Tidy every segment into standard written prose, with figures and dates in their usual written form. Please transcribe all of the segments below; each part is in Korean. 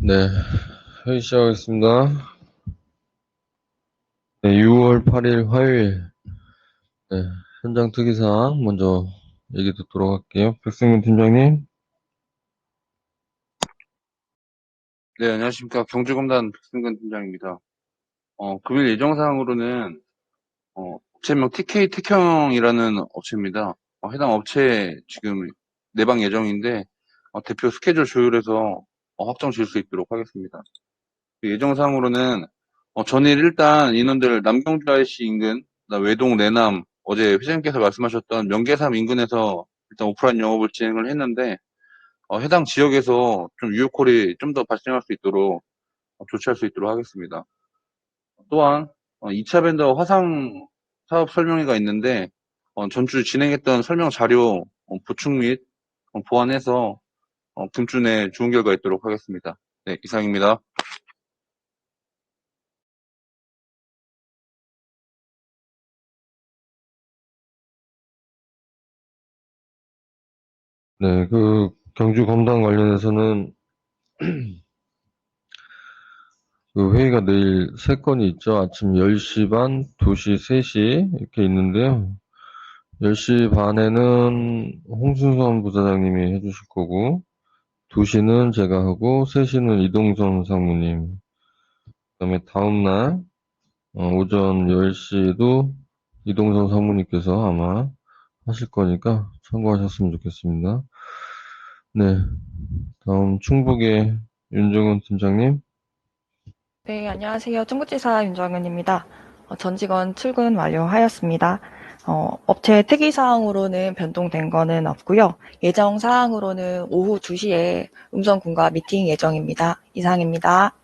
네, 회의 시작하겠습니다. 네, 6월 8일 화요일, 네, 현장 특이사항 먼저 얘기 듣도록 할게요. 백승근 팀장님. 네, 안녕하십니까. 경주검단 백승근 팀장입니다. 금일 예정사항으로는, 업체명 TK 택형이라는 업체입니다. 해당 업체 지금 내방 예정인데, 대표 스케줄 조율해서 확정 지을 수 있도록 하겠습니다. 예정사항으로는, 전일 일단 인원들 남경주 IC 인근, 외동 내남, 어제 회장님께서 말씀하셨던 명계삼 인근에서 일단 오프라인 영업을 진행을 했는데, 해당 지역에서 좀 유효콜이 좀 더 발생할 수 있도록 조치할 수 있도록 하겠습니다. 또한 2차 벤더 화상 사업 설명회가 있는데 전주 진행했던 설명 자료 보충 및 보완해서 금주 내 좋은 결과 있도록 하겠습니다. 네, 이상입니다. 네, 경주 검단 관련해서는 그 회의가 내일 3건이 있죠. 아침 10시 반, 2시, 3시 이렇게 있는데요. 10시 반에는 홍순선 부사장님이 해주실 거고, 2시는 제가 하고, 3시는 이동선 상무님. 그다음에 다음날 오전 10시에도 이동선 상무님께서 아마 하실 거니까 참고하셨으면 좋겠습니다. 네, 다음 충북의 윤정은 팀장님. 네, 안녕하세요. 충북지사 윤정은입니다. 전 직원 출근 완료하였습니다. 업체 특이사항으로는 변동된 거는 없고요. 예정사항으로는 오후 2시에 음성군과 미팅 예정입니다. 이상입니다.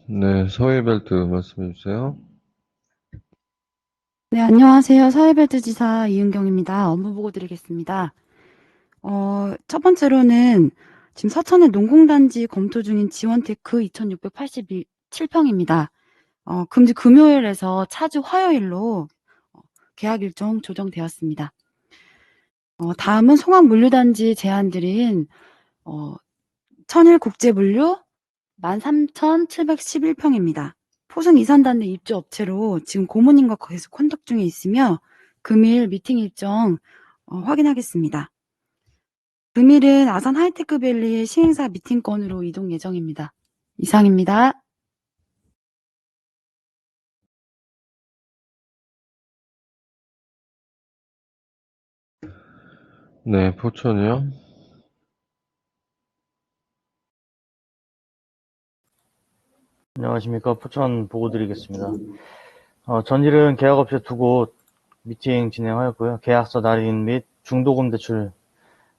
네, 서해벨트 말씀해 주세요. 네, 안녕하세요. 사회벨트 지사 이은경입니다. 업무 보고 드리겠습니다. 첫 번째로는 지금 서천의 농공단지 검토 중인 지원테크 2687평입니다. 금주 금요일에서 차주 화요일로 계약 일정 조정되었습니다. 다음은 송암 물류단지 제안드린 천일국제물류 13,711평입니다. 포승 이산단지 입주업체로 지금 고문님과 계속 컨택 중에 있으며 금일 미팅 일정 확인하겠습니다. 금일은 아산 하이테크밸리 시행사 미팅권으로 이동 예정입니다. 이상입니다. 네, 포천이요. 안녕하십니까. 포천 보고 드리겠습니다. 전일은 계약업체 2곳 미팅 진행하였고요. 계약서 날인 및 중도금 대출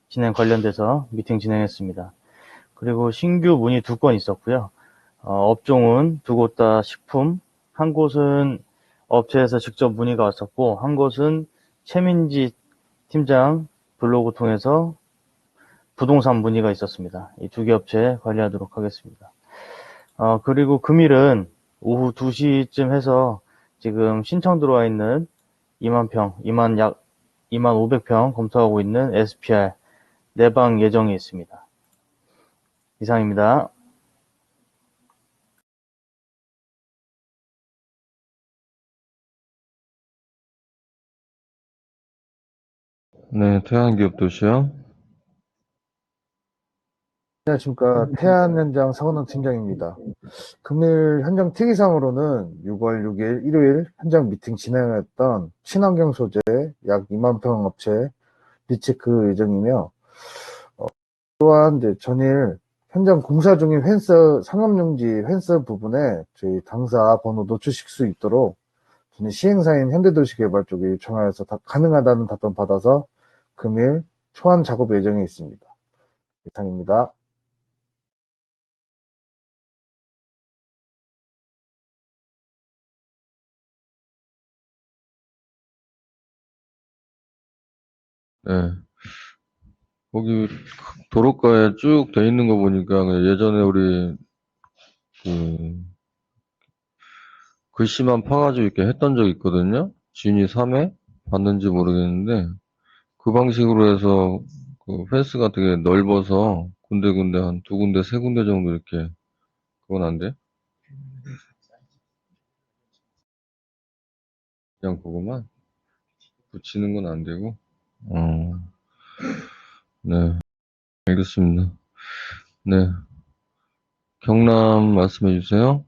진행 관련돼서 미팅 진행했습니다. 그리고 신규 문의 2건 있었고요. 업종은 2곳 다 식품, 한 곳은 업체에서 직접 문의가 왔었고, 한 곳은 최민지 팀장 블로그 통해서 부동산 문의가 있었습니다. 이 2개 업체 관리하도록 하겠습니다. 그리고 금일은 오후 2시쯤 해서 지금 신청 들어와 있는 2만 평, 약 2만 500평 검토하고 있는 SPR 내방 예정이 있습니다. 이상입니다. 네, 태안기업 도시요. 안녕하십니까. 태안 현장 서건원 팀장입니다. 금일 현장 특이사항으로는 6월 6일 일요일 현장 미팅 진행했던 친환경 소재 약 2만 평 업체 리체크 예정이며, 또한 이제 전일 현장 공사 중인 펜스, 상업용지 펜스 부분에 저희 당사 번호 노출시킬 수 있도록 전일 시행사인 현대도시개발 쪽에 요청하여서 가능하다는 답변 받아서 금일 초안 작업 예정에 있습니다. 이상입니다. 네. 거기 도로가에 쭉 돼 있는 거 보니까 그냥 예전에 우리 글씨만 파가지고 이렇게 했던 적 있거든요. 진위 3회 봤는지 모르겠는데, 그 방식으로 해서 그 펜스가 되게 넓어서 군데군데 한 두 군데, 세 군데 정도 이렇게, 그건 안 돼? 그냥 그것만 붙이는 건 안 되고, 네, 알겠습니다. 네, 경남 말씀해 주세요.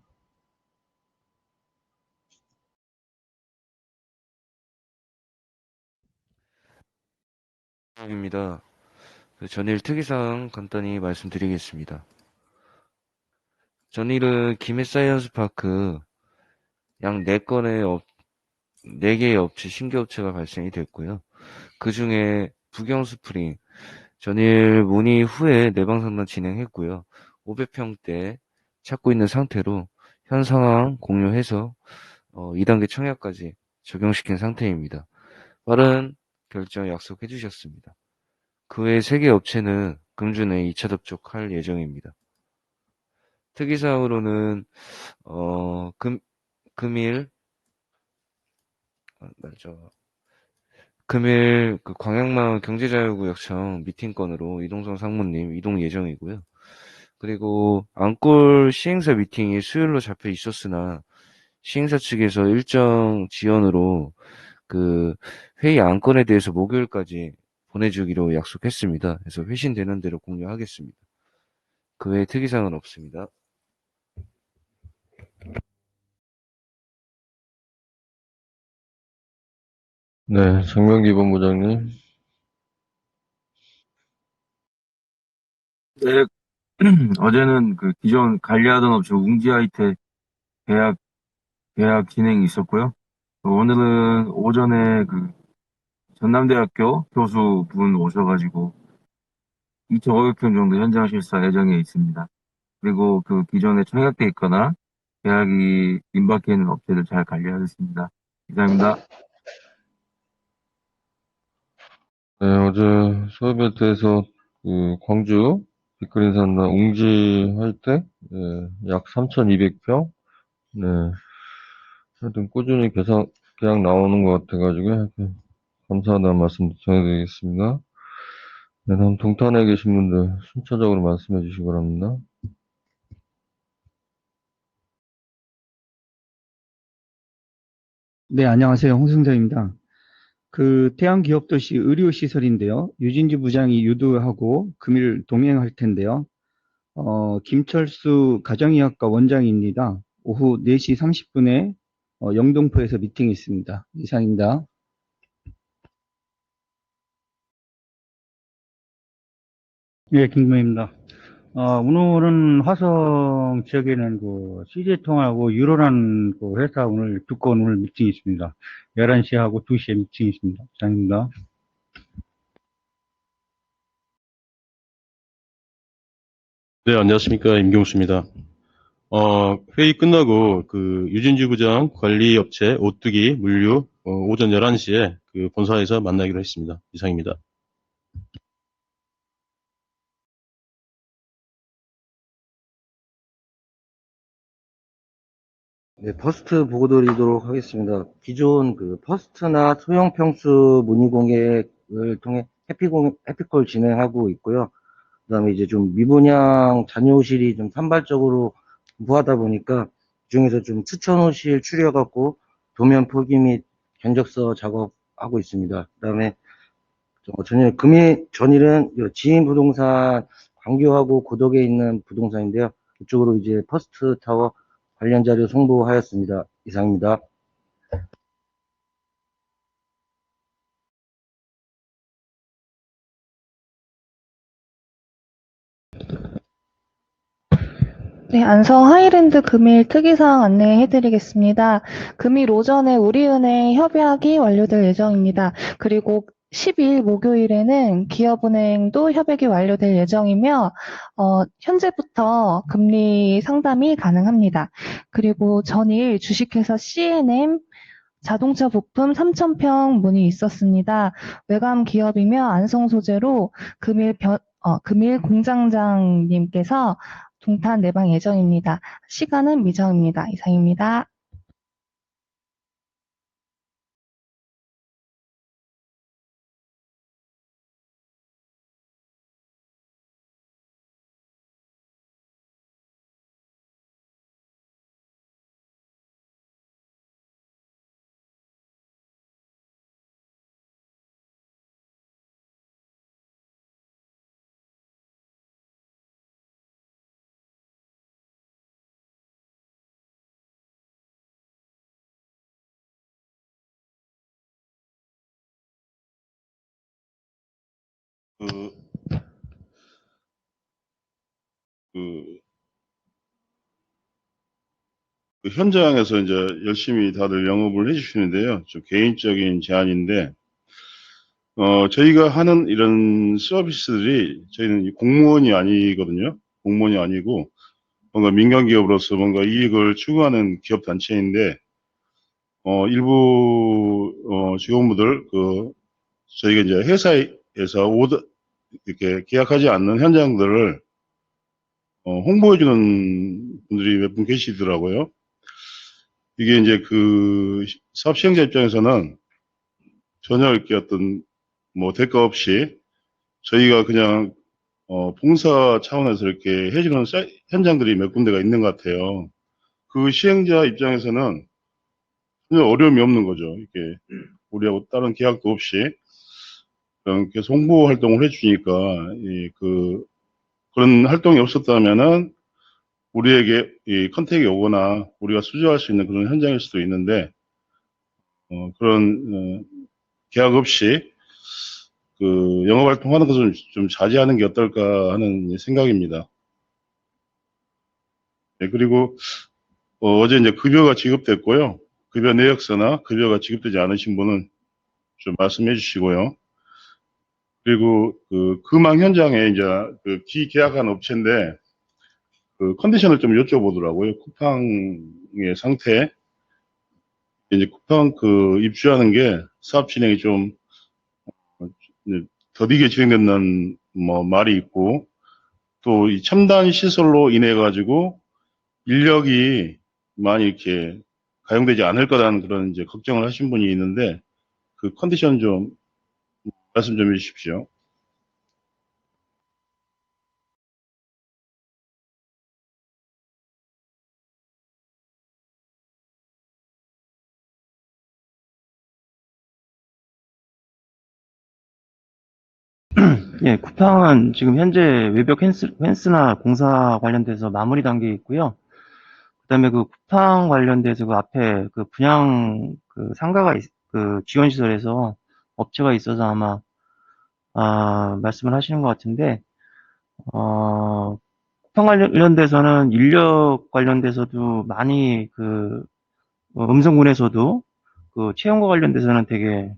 입니다. 전일 특이사항 간단히 말씀드리겠습니다. 전일은 김해 사이언스 파크 약 4개의 업체, 신규업체가 발생이 됐고요. 그 중에 북영스프링, 전일 문의 후에 내방 상담 진행했고요. 500평대 찾고 있는 상태로 현 상황 공유해서 2단계 청약까지 적용시킨 상태입니다. 빠른 결정 약속해 주셨습니다. 그 외 3개 업체는 금주 내에 2차 접촉할 예정입니다. 특이사항으로는 금일 그 광양마을 경제자유구역청 미팅건으로 이동성 상무님 이동 예정이고요. 그리고 안골 시행사 미팅이 수요일로 잡혀 있었으나 시행사 측에서 일정 지연으로 그 회의 안건에 대해서 목요일까지 보내주기로 약속했습니다. 그래서 회신되는 대로 공유하겠습니다. 그 외에 특이사항은 없습니다. 네, 정명기 본부장님. 네, 어제는 그 기존 관리하던 업체 웅지하이텍 계약 진행이 있었고요. 오늘은 오전에 그 전남대학교 교수분 오셔가지고 2,500편 정도 현장 실사 예정에 있습니다. 그리고 그 기존에 청약돼 있거나 계약이 임박해 있는 업체들 잘 관리하겠습니다. 이상입니다. 네, 어제 소요벨트에서 그 광주 빅그린 산나 웅지 화이트, 네, 약 3,200평, 네, 하여튼 꾸준히 계약 나오는 것 같아가지고, 하여튼 감사하다는 말씀 전해드리겠습니다. 네, 다음 동탄에 계신 분들 순차적으로 말씀해 주시기 바랍니다. 네, 안녕하세요. 홍승자입니다. 태양기업도시 의료시설인데요. 유진주 부장이 유도하고 금일 동행할 텐데요. 김철수 가정의학과 원장입니다. 오후 4시 30분에 영등포에서 미팅이 있습니다. 이상입니다. 네, 김금입니다. 오늘은 화성 지역에는 CJ통하고 유로라는 회사 오늘 듣고 오늘 미팅이 있습니다. 11시하고 2시에 미팅이 있습니다. 이상입니다. 네, 안녕하십니까. 임경수입니다. 회의 끝나고 유진주 부장 관리업체 오뚜기 물류 오전 11시에 본사에서 만나기로 했습니다. 이상입니다. 네, 퍼스트 보고 드리도록 하겠습니다. 기존 퍼스트나 소형 평수 문의 공개를 통해 해피콜 진행하고 있고요. 그 다음에 이제 좀 미분양 잔여호실이 좀 산발적으로 부하다 보니까 그중에서 좀 추천호실 추려갖고 도면 포기 및 견적서 작업하고 있습니다. 그 다음에 전일은 지인 부동산 광교하고 고덕에 있는 부동산인데요. 이쪽으로 이제 퍼스트 타워 관련 자료 송부하였습니다. 이상입니다. 네, 안성 하이랜드 금일 특이사항 안내해드리겠습니다. 금일 오전에 우리은행 협약이 완료될 예정입니다. 그리고 10일 목요일에는 기업은행도 협약이 완료될 예정이며 현재부터 금리 상담이 가능합니다. 그리고 전일 주식회사 C&M 자동차 부품 3,000평 문의 있었습니다. 외감 기업이며 안성 소재로 금일 공장장님께서 동탄 내방 예정입니다. 시간은 미정입니다. 이상입니다. 그, 그, 그 현장에서 이제 열심히 다들 영업을 해주시는데요. 좀 개인적인 제안인데, 저희가 하는 이런 서비스들이 저희는 공무원이 아니거든요. 공무원이 아니고 뭔가 민간 기업으로서 뭔가 이익을 추구하는 기업 단체인데, 일부 직원분들 저희가 이제 회사에서 이렇게 계약하지 않는 현장들을 홍보해주는 분들이 몇 분 계시더라고요. 이게 이제 그 사업 시행자 입장에서는 전혀 이렇게 어떤 뭐 대가 없이 저희가 그냥 봉사 차원에서 이렇게 해주는 현장들이 몇 군데가 있는 것 같아요. 그 시행자 입장에서는 전혀 어려움이 없는 거죠. 이렇게 우리하고 다른 계약도 없이 그냥 계속 홍보 활동을 해주니까 그런 활동이 없었다면은 우리에게 이 컨택이 오거나 우리가 수주할 수 있는 그런 현장일 수도 있는데 그런 계약 없이 그 영업 활동하는 것을 좀 자제하는 게 어떨까 하는 생각입니다. 네, 그리고 어제 이제 급여가 지급됐고요. 급여 내역서나 급여가 지급되지 않으신 분은 좀 말씀해 주시고요. 그리고 그 금항 현장에 이제 그 기계약한 업체인데 그 컨디션을 좀 여쭤보더라고요. 쿠팡의 상태. 이제 쿠팡 그 입주하는 게 사업 진행이 좀 더디게 진행된다는 뭐 말이 있고 또 이 첨단 시설로 인해 가지고 인력이 많이 이렇게 가용되지 않을 거라는 그런 이제 걱정을 하신 분이 있는데 그 컨디션 좀 말씀 좀 해주십시오. 예, 쿠팡은 지금 현재 외벽 펜스나 공사 관련돼서 마무리 단계에 있고요. 그다음에 그 쿠팡 관련돼서 그 앞에 그 분양 그 상가가 그 지원 시설에서 업체가 있어서 아마 말씀을 하시는 것 같은데 쿠팡 관련돼서는 인력 관련돼서도 많이 그 음성군에서도 그 채용과 관련돼서는 되게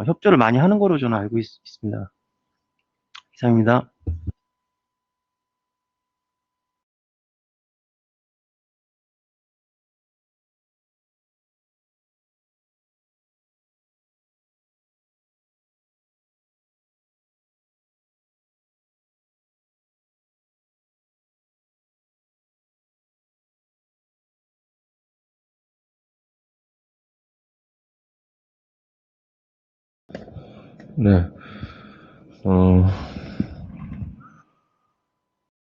협조를 많이 하는 거로 저는 알고 있습니다. 이상입니다. 네.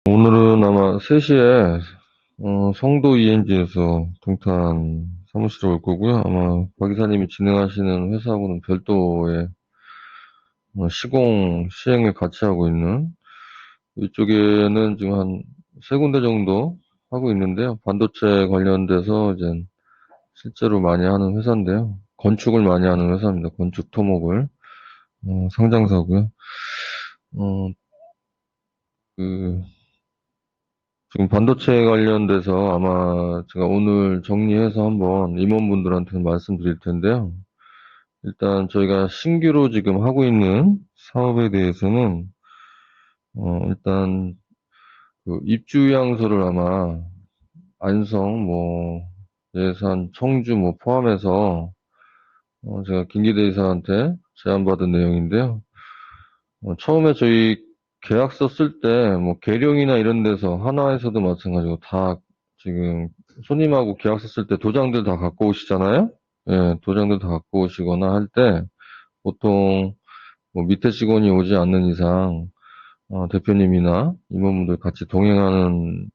오늘은 아마 3시에 성도 ENG에서 동탄 사무실에 올 거고요. 아마 박 이사님이 진행하시는 회사하고는 별도의 시공 시행을 같이 하고 있는 이쪽에는 지금 한 3군데 정도 하고 있는데요. 반도체 관련돼서 이제 실제로 많이 하는 회사인데요. 건축을 많이 하는 회사입니다. 건축 토목을 상장사고요. 그 지금 반도체 관련돼서 아마 제가 오늘 정리해서 한번 임원분들한테 말씀드릴 텐데요. 일단 저희가 신규로 지금 하고 있는 사업에 대해서는 일단 그 입주양서를 아마 안성, 뭐 예산, 청주 뭐 포함해서 제가 김기대 이사한테 제안받은 내용인데요. 처음에 저희 계약서 쓸 때 뭐 계룡이나 이런 데서 하나에서도 마찬가지고 다 지금 손님하고 계약서 쓸 때 도장들 다 갖고 오시잖아요. 예, 도장들 다 갖고 오시거나 할 때 보통 뭐 밑에 직원이 오지 않는 이상 대표님이나 임원분들 같이 동행하는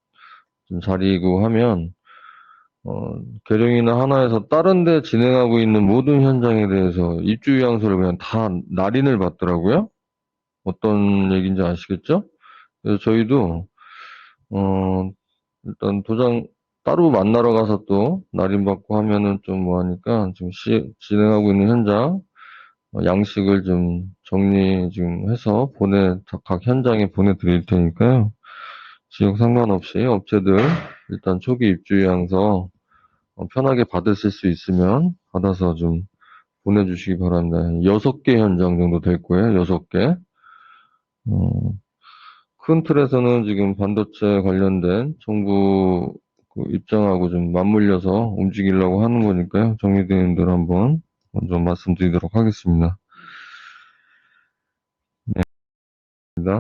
좀 자리이고 하면 계룡이나 하나에서 다른 데 진행하고 있는 모든 현장에 대해서 입주유양서를 그냥 다 날인을 받더라고요. 어떤 얘기인지 아시겠죠? 그래서 저희도 일단 도장 따로 만나러 가서 또 날인받고 하면은 좀 뭐하니까 지금 진행하고 있는 현장 양식을 좀 정리 좀 해서 각 현장에 보내드릴 테니까요. 지역 상관없이 업체들 일단 초기 입주양서 편하게 받으실 수 있으면 받아서 좀 보내주시기 바랍니다. 6개 현장 정도 될 거예요. 6개. 큰 틀에서는 지금 반도체 관련된 정부 그 입장하고 좀 맞물려서 움직이려고 하는 거니까요. 정리되는 대로 한번 먼저 말씀드리도록 하겠습니다. 네.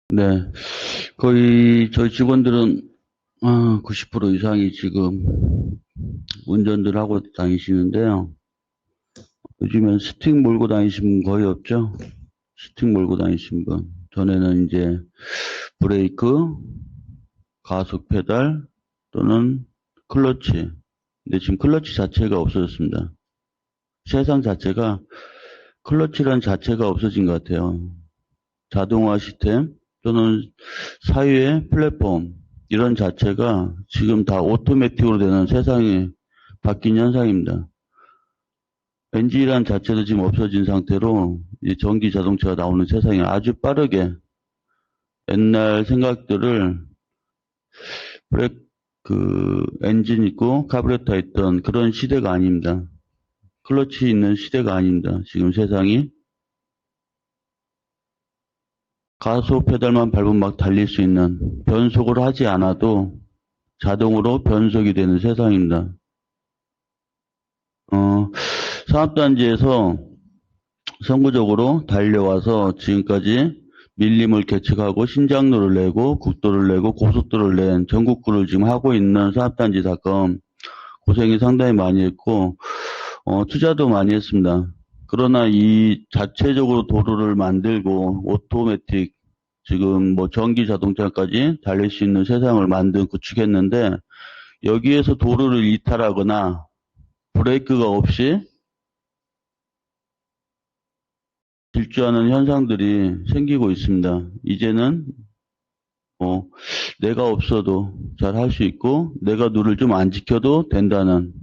네. 거의 저희 직원들은 90% 이상이 지금 운전들 하고 다니시는데요. 요즘엔 스틱 몰고 다니시는 분 거의 없죠? 스틱 몰고 다니시는 분. 전에는 이제 브레이크, 가속 페달 또는 클러치. 근데 지금 클러치 자체가 없어졌습니다. 세상 자체가 클러치란 자체가 없어진 것 같아요. 자동화 시스템 또는 사유의 플랫폼 이런 자체가 지금 다 오토매틱으로 되는 세상이 바뀐 현상입니다. 엔진이란 자체도 지금 없어진 상태로 이제 전기 자동차가 나오는 세상이 아주 빠르게 옛날 생각들을 엔진 있고 카브레터 있던 그런 시대가 아닙니다. 클러치 있는 시대가 아닙니다. 지금 세상이 가속 페달만 밟으면 막 달릴 수 있는 변속을 하지 않아도 자동으로 변속이 되는 세상입니다. 산업단지에서 선구적으로 달려와서 지금까지 밀림을 개척하고 신장로를 내고 국도를 내고 고속도로를 낸 전국구를 지금 하고 있는 산업단지 사건 고생이 상당히 많이 했고 투자도 많이 했습니다. 그러나 이 자체적으로 도로를 만들고 오토매틱 지금 뭐 전기 자동차까지 달릴 수 있는 세상을 구축했는데 여기에서 도로를 이탈하거나 브레이크가 없이 질주하는 현상들이 생기고 있습니다. 이제는 내가 없어도 잘 할 수 있고 내가 룰을 좀 안 지켜도 된다는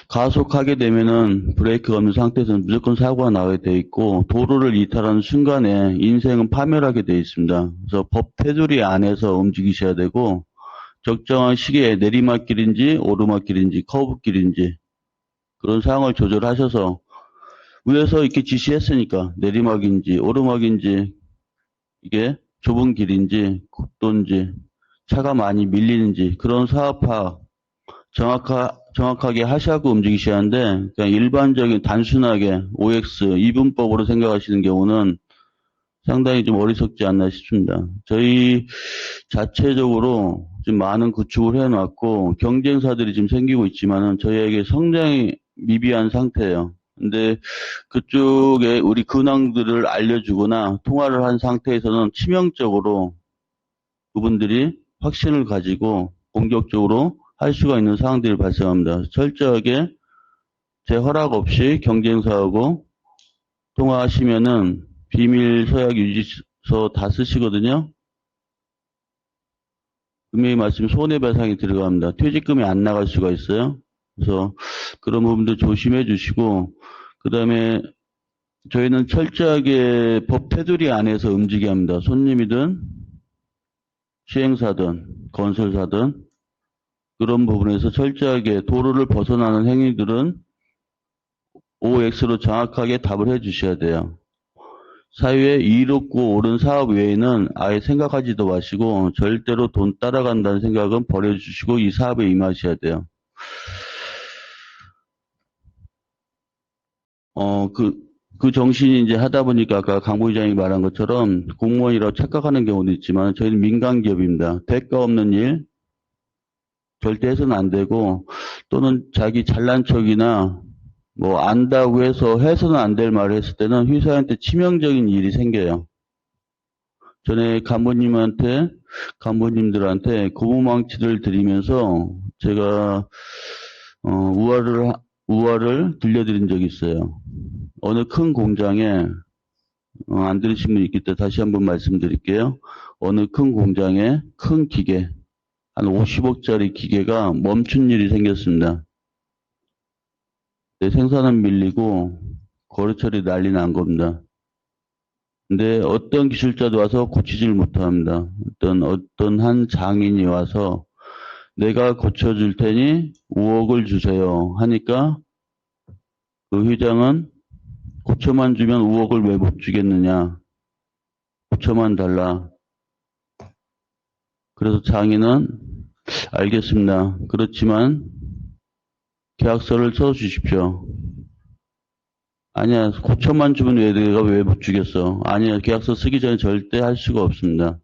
가속하게 되면은 브레이크가 없는 상태에서는 무조건 사고가 나게 돼 있고 도로를 이탈하는 순간에 인생은 파멸하게 돼 있습니다. 그래서 법 테두리 안에서 움직이셔야 되고 적정한 시기에 내리막길인지 오르막길인지 커브길인지 그런 상황을 조절하셔서 위에서 이렇게 지시했으니까 내리막인지 오르막인지 이게 좁은 길인지 국도인지 차가 많이 밀리는지 그런 사업 파악 정확하게 하시고 움직이셔야 하는데 그냥 일반적인 단순하게 OX 이분법으로 생각하시는 경우는 상당히 좀 어리석지 않나 싶습니다. 저희 자체적으로 지금 많은 구축을 해놨고 경쟁사들이 지금 생기고 있지만은 저희에게 성장이 미비한 상태예요. 근데 그쪽에 우리 근황들을 알려주거나 통화를 한 상태에서는 치명적으로 그분들이 확신을 가지고 공격적으로 할 수가 있는 상황들이 발생합니다. 철저하게 제 허락 없이 경쟁사하고 통화하시면은 비밀 서약 유지서 다 쓰시거든요. 분명히 말씀 손해배상이 들어갑니다. 퇴직금이 안 나갈 수가 있어요. 그래서 그런 부분도 조심해 주시고 그 다음에 저희는 철저하게 법 테두리 안에서 움직여야 합니다. 손님이든 시행사든 건설사든 그런 부분에서 철저하게 도로를 벗어나는 행위들은 OX로 정확하게 답을 해 주셔야 돼요. 사회에 이롭고 옳은 사업 외에는 아예 생각하지도 마시고 절대로 돈 따라간다는 생각은 버려주시고 이 사업에 임하셔야 돼요. 그 정신이 이제 하다 보니까 아까 강 부의장이 말한 것처럼 공무원이라고 착각하는 경우도 있지만 저희는 민간기업입니다. 대가 없는 일 절대 해서는 안 되고 또는 자기 잘난 척이나 뭐 안다고 해서는 안 될 말을 했을 때는 회사한테 치명적인 일이 생겨요. 전에 간부님들한테 고무망치를 드리면서 제가 우화를 들려드린 적이 있어요. 어느 큰 공장에 안 들으신 분 있기 때문에 다시 한번 말씀드릴게요. 어느 큰 공장에 큰 기계, 한 50억짜리 기계가 멈춘 일이 생겼습니다. 생산은 밀리고 거래처리 난리 난 겁니다. 근데 어떤 기술자도 와서 고치질 못합니다. 어떤 한 장인이 와서 내가 고쳐줄 테니 5억을 주세요 하니까 그 회장은 고쳐만 주면 5억을 왜 못 주겠느냐. 고쳐만 달라. 그래서 장인은 알겠습니다. 그렇지만 계약서를 써주십시오. 아니야, 고쳐만 주면 왜 내가 왜 못 주겠어. 아니야, 계약서 쓰기 전에 절대 할 수가 없습니다.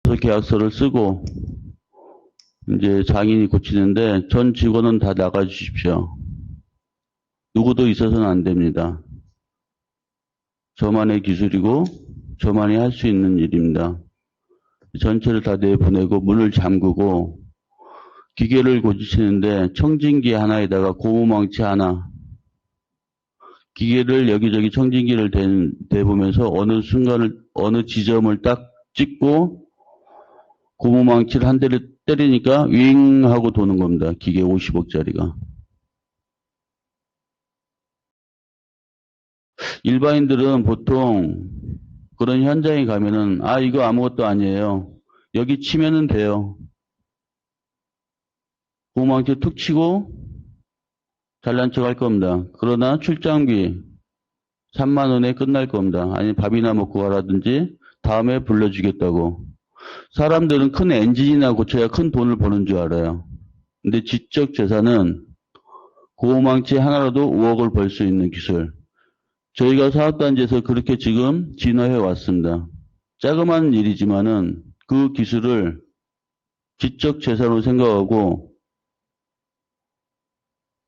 그래서 계약서를 쓰고 이제 장인이 고치는데 전 직원은 다 나가주십시오. 누구도 있어서는 안 됩니다. 저만의 기술이고 저만이 할 수 있는 일입니다. 전체를 다 내보내고 문을 잠그고 기계를 고치시는데 청진기 하나에다가 고무망치 하나, 기계를 여기저기 청진기를 대보면서 어느 순간을, 어느 지점을 딱 찍고 고무망치를 한 대를 때리니까 윙 하고 도는 겁니다. 기계 50억짜리가. 일반인들은 보통 그런 현장에 가면은 아 이거 아무것도 아니에요. 여기 치면은 돼요. 고무망치 툭 치고 잘난 척 할 겁니다. 그러나 출장비 3만 원에 끝날 겁니다. 아니 밥이나 먹고 가라든지 다음에 불러주겠다고. 사람들은 큰 엔진이나 고쳐야 큰 돈을 버는 줄 알아요. 근데 지적 재산은 고무망치 하나라도 5억을 벌 수 있는 기술. 저희가 사업단지에서 그렇게 지금 진화해 왔습니다. 자그마한 일이지만은 그 기술을 지적 재산으로 생각하고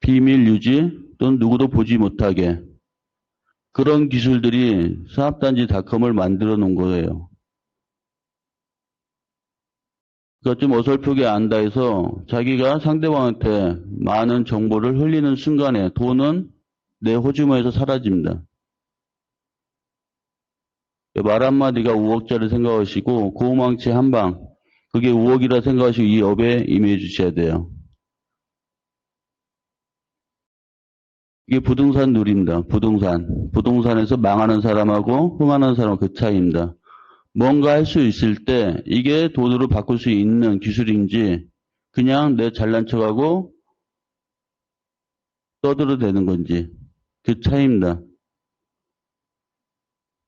비밀 유지 또는 누구도 보지 못하게 그런 기술들이 사업단지닷컴을 만들어 놓은 거예요. 그러니까 좀 어설프게 안다 해서 자기가 상대방한테 많은 정보를 흘리는 순간에 돈은 내 호주머니에서 사라집니다. 말 한마디가 5억짜리 생각하시고 고무망치 한 방 그게 5억이라 생각하시고 이 업에 임해 주셔야 돼요. 이게 부동산 룰입니다. 부동산에서 망하는 사람하고 흥하는 사람 그 차이입니다. 뭔가 할 수 있을 때 이게 돈으로 바꿀 수 있는 기술인지 그냥 내 잘난 척하고 떠들어도 되는 건지 그 차이입니다.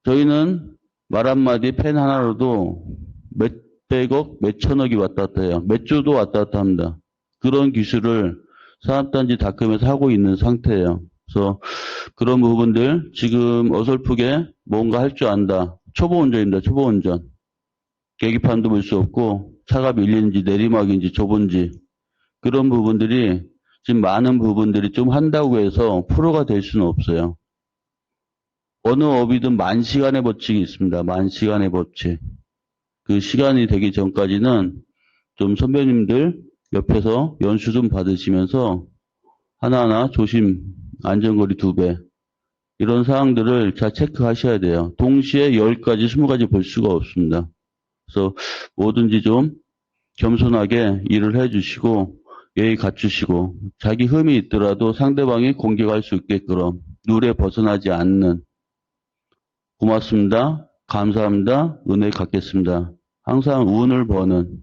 저희는 말 한마디 펜 하나로도 몇백억, 몇천억이 왔다 갔다 해요. 몇 조도 왔다 갔다 합니다. 그런 기술을 사업단지닷컴에서 하고 있는 상태예요. 그래서 그런 부분들 지금 어설프게 뭔가 할 줄 안다. 초보 운전입니다. 초보 운전. 계기판도 볼 수 없고 차가 밀리는지 내리막인지 좁은지 그런 부분들이 지금 많은 부분들이 좀 한다고 해서 프로가 될 수는 없어요. 어느 업이든 만 시간의 법칙이 있습니다. 만 시간의 법칙. 그 시간이 되기 전까지는 좀 선배님들 옆에서 연수 좀 받으시면서 하나하나 조심, 안전거리 2배 이런 사항들을 잘 체크하셔야 돼요. 동시에 10가지, 20가지 볼 수가 없습니다. 그래서 뭐든지 좀 겸손하게 일을 해주시고 예의 갖추시고 자기 흠이 있더라도 상대방이 공격할 수 있게끔 룰에 벗어나지 않는 고맙습니다. 감사합니다. 은혜 갖겠습니다. 항상 운을 버는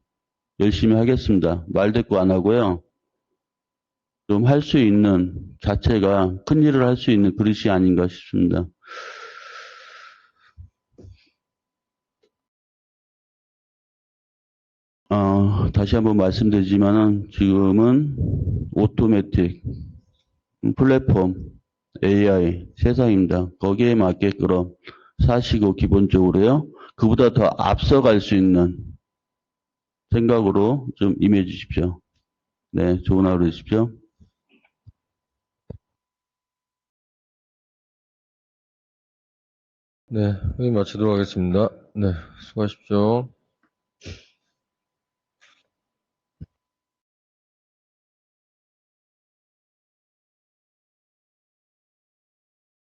열심히 하겠습니다. 말대꾸 안 하고요. 좀 할 수 있는 자체가 큰 일을 할 수 있는 그릇이 아닌가 싶습니다. 다시 한번 말씀드리지만은 지금은 오토매틱 플랫폼 AI 세상입니다. 거기에 맞게끔 사시고 기본적으로요. 그보다 더 앞서갈 수 있는 생각으로 좀 임해 주십시오. 네, 좋은 하루 되십시오. 네, 회의 마치도록 하겠습니다. 네, 수고하십시오.